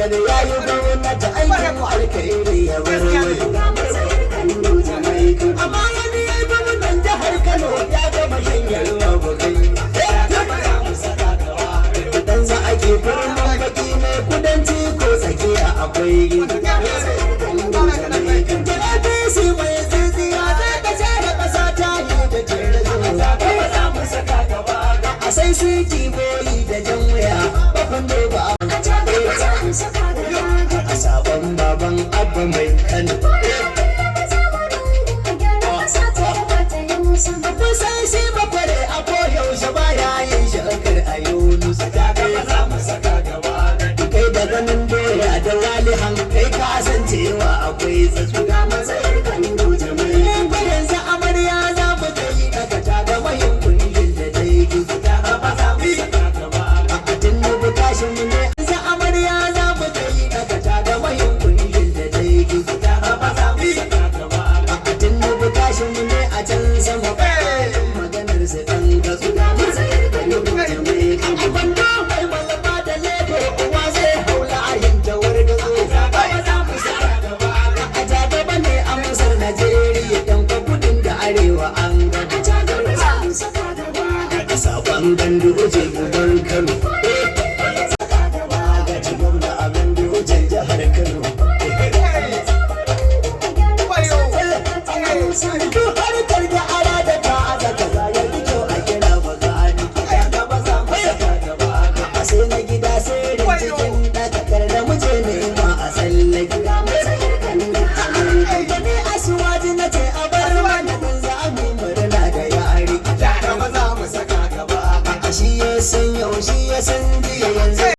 Abubakar ya yi gwamnati aikin alkhairi ya warware. Amma wani ya yi gwamnan jihar Kano ya gama shanyar abokai. Dan za a ke birnin baki mai kudanci ko tsakiya akwai gida. Talabisi mai tsintsiya zai ka share ƙasa ta yi da jere zuwa. A sai su kiboyi da jan wuya bakon da ba a sabon baban abba mai Kano. Kusan shi bakware a koyaushe ba ya yin shakar a Yunus. Kai da ganin doya da walihan kai ka san cewa akwai tsatsuga matsayin Kano jama'a. Yanzu amarya za mu ta yi daga ta ga mahin kungin da ta yi gizo. A tunubu tashin mu ne yanzu amarya za mu ta yi daga ta ga mahin kungin da ta yi gizo. A tunubu tashin mu ne a can sama maganar sa ɗan gasu. A kwando mai malama da lebo uwa zai haula a yin jawar gazo. A jagaba ne a Masar Najeriya danka kudin da arewa an gaba. Sabon gandu uje gudan Kano. Ga ci gwamna a gandu ujen jihar Kano. Duk harkar da ara da ta aza kaza ya yi kyau a kira magani. A sai na gida sai da cikin ɗakakar da muje nema a tsallake. Gani asuwaji na ce a bar mana kun za mu murna da yari. Shi ya san yau shi ya san